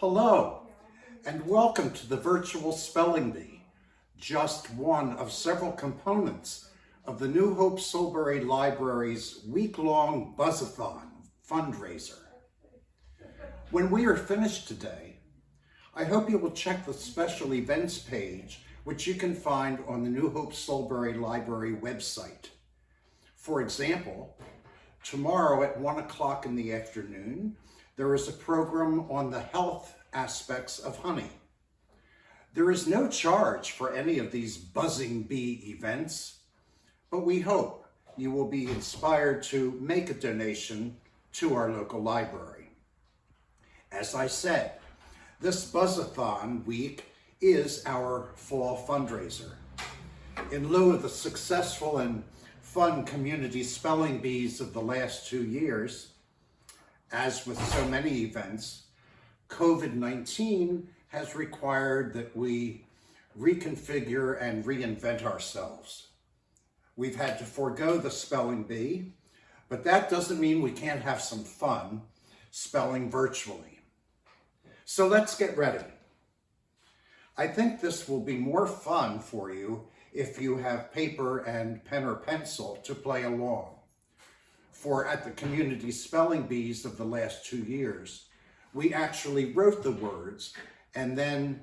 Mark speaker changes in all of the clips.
Speaker 1: Hello, and welcome to the virtual spelling bee, just one of several components of the New Hope Solebury Library's week-long Buzzathon fundraiser. When we are finished today, I hope you will check the special events page, which you can find on the New Hope Solebury Library website. For example, tomorrow at 1 o'clock in the afternoon, there is a program on the health aspects of honey. There is no charge for any of these buzzing bee events, but we hope you will be inspired to make a donation to our local library. As I said, this Buzzathon week is our fall fundraiser. In lieu of the successful and fun community spelling bees of the last 2 years, as with so many events, COVID-19 has required that we reconfigure and reinvent ourselves. We've had to forego the spelling bee, but that doesn't mean we can't have some fun spelling virtually. So let's get ready. I think this will be more fun for you if you have paper and pen or pencil to play along. For at the community spelling bees of the last 2 years, we actually wrote the words and then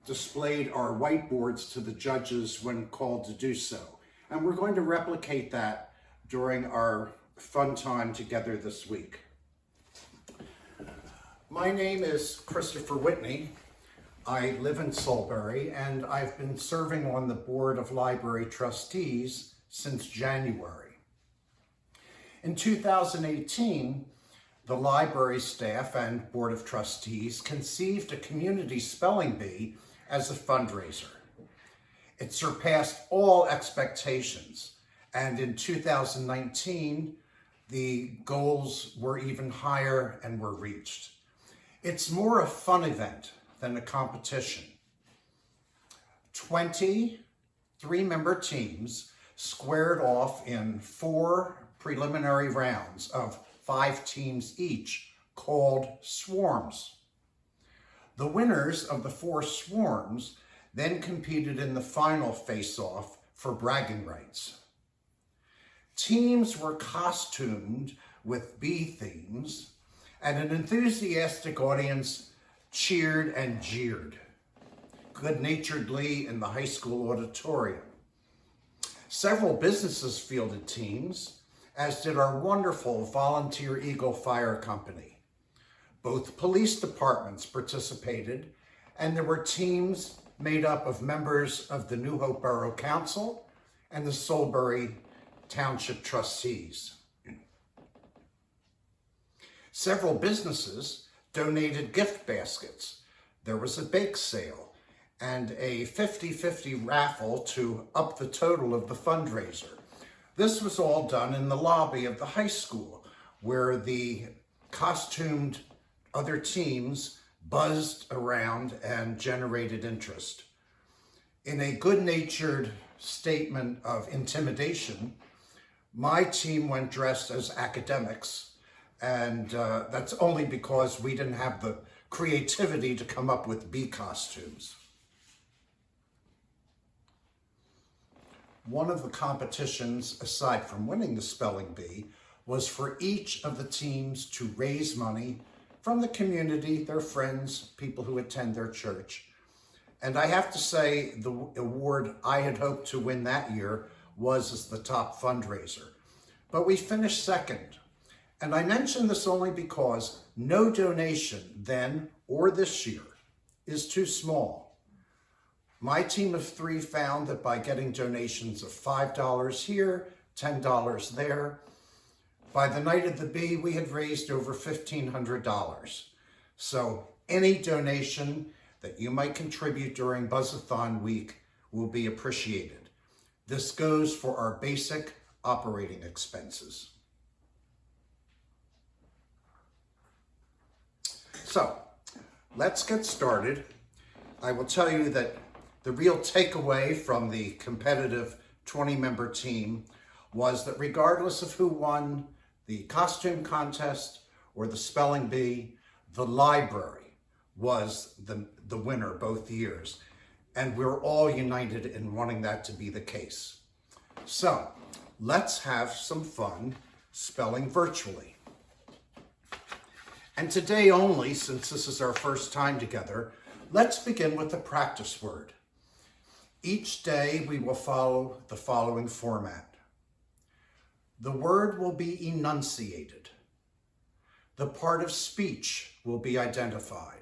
Speaker 1: displayed our whiteboards to the judges when called to do so. And we're going to replicate that during our fun time together this week. My name is Christopher Whitney. I live in Solebury, and I've been serving on the Board of Library Trustees since January. In 2018, the library staff and Board of Trustees conceived a community spelling bee as a fundraiser. It surpassed all expectations, and in 2019, the goals were even higher and were reached. It's more a fun event than a competition. 20 three-member teams squared off in 4 preliminary rounds of 5 teams each, called swarms. The winners of the 4 swarms then competed in the final face-off for bragging rights. Teams were costumed with bee themes, and an enthusiastic audience cheered and jeered good-naturedly in the high school auditorium. Several businesses fielded teams, as did our wonderful Volunteer Eagle Fire Company. Both police departments participated, and there were teams made up of members of the New Hope Borough Council and the Solebury Township Trustees. Several businesses donated gift baskets. There was a bake sale and a 50-50 raffle to up the total of the fundraiser. This was all done in the lobby of the high school, where the costumed other teams buzzed around and generated interest. In a good-natured statement of intimidation, my team went dressed as academics, and that's only because we didn't have the creativity to come up with bee costumes. One of the competitions, aside from winning the spelling bee, was for each of the teams to raise money from the community, their friends, people who attend their church. And I have to say, the award I had hoped to win that year was as the top fundraiser. But we finished second. And I mention this only because no donation then or this year is too small. My team of 3 found that by getting donations of $5 here, $10 there, by the night of the bee, we had raised over $1,500. So any donation that you might contribute during Buzzathon week will be appreciated. This goes for our basic operating expenses. So let's get started. I will tell you that the real takeaway from the competitive 20-member team was that regardless of who won the costume contest or the spelling bee, the library was the winner both years. And we're all united in wanting that to be the case. So let's have some fun spelling virtually. And today only, since this is our first time together, let's begin with the practice word. Each day we will follow the following format. The word will be enunciated. The part of speech will be identified.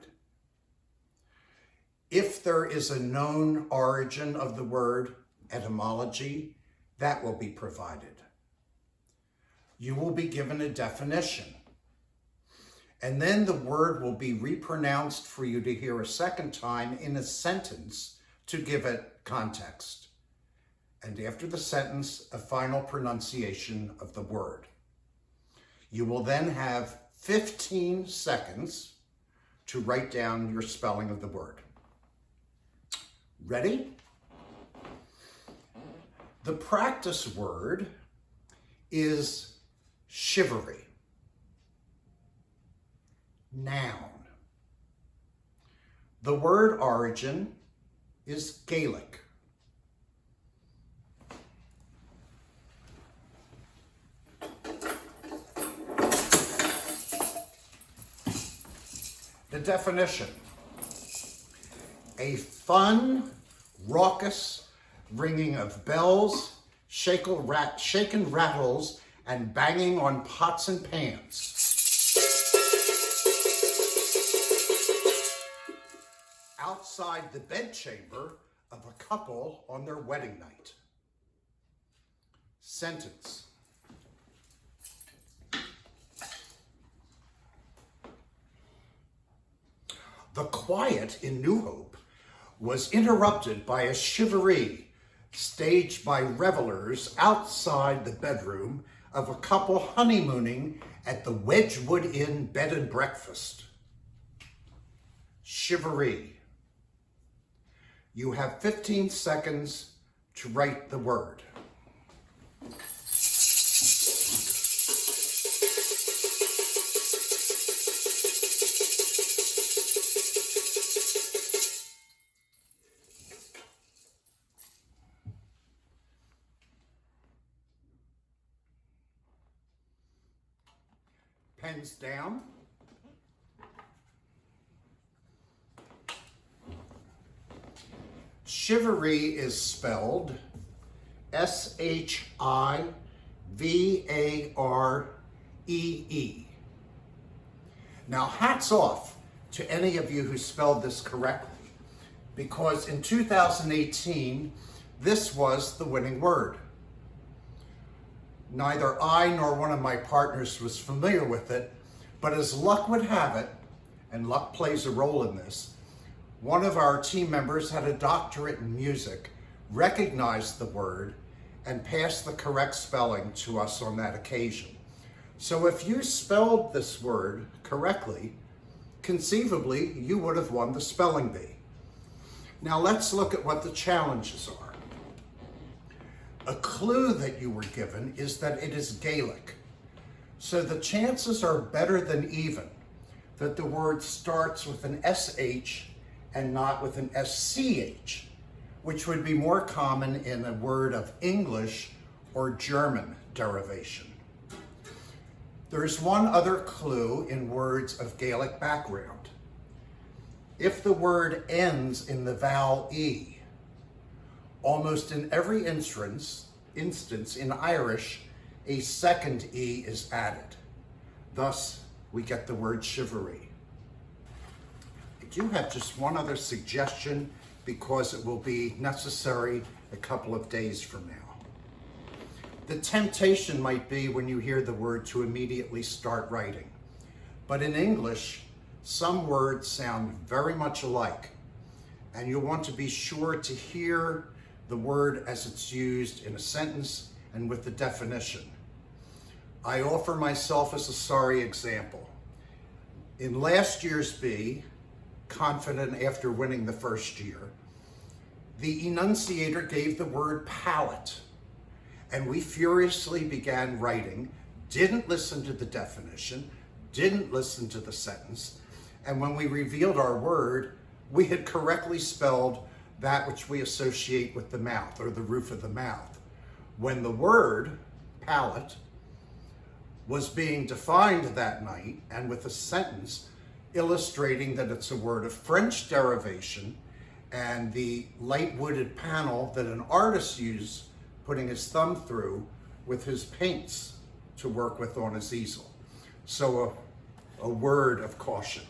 Speaker 1: If there is a known origin of the word, etymology, that will be provided. You will be given a definition. And then the word will be repronounced for you to hear a second time in a sentence to give it context. And after the sentence, a final pronunciation of the word. You will then have 15 seconds to write down your spelling of the word. Ready? The practice word is shivery. Noun. The word origin is Gaelic. The definition: a fun, raucous ringing of bells, shaken rattles, and banging on pots and pans. Outside the bedchamber of a couple on their wedding night. Sentence: the quiet in New Hope was interrupted by a shivaree staged by revelers outside the bedroom of a couple honeymooning at the Wedgwood Inn bed and breakfast. Shivaree. You have 15 seconds to write the word. Pens down. Shivaree is spelled S-H-I-V-A-R-E-E. Now, hats off to any of you who spelled this correctly, because in 2018, this was the winning word. Neither I nor one of my partners was familiar with it, but as luck would have it, and luck plays a role in this, one of our team members had a doctorate in music, recognized the word, and passed the correct spelling to us on that occasion. So if you spelled this word correctly, conceivably, you would have won the spelling bee. Now let's look at what the challenges are. A clue that you were given is that it is Gaelic. So the chances are better than even that the word starts with an SH and not with an SCH, which would be more common in a word of English or German derivation. There is one other clue in words of Gaelic background. If the word ends in the vowel E, almost in every instance in Irish, a second E is added. Thus, we get the word shivaree. I do have just one other suggestion because it will be necessary a couple of days from now. The temptation might be when you hear the word to immediately start writing. But in English, some words sound very much alike, and you'll want to be sure to hear the word as it's used in a sentence and with the definition. I offer myself as a sorry example. In last year's B, confident after winning the first year, the enunciator gave the word palate, and we furiously began writing, didn't listen to the definition, didn't listen to the sentence, And when we revealed our word, we had correctly spelled that which we associate with the mouth, or the roof of the mouth. When the word, palate, was being defined that night, and with a sentence illustrating that it's a word of French derivation, and the light wooded panel that an artist used, putting his thumb through with his paints to work with on his easel. So a word of caution.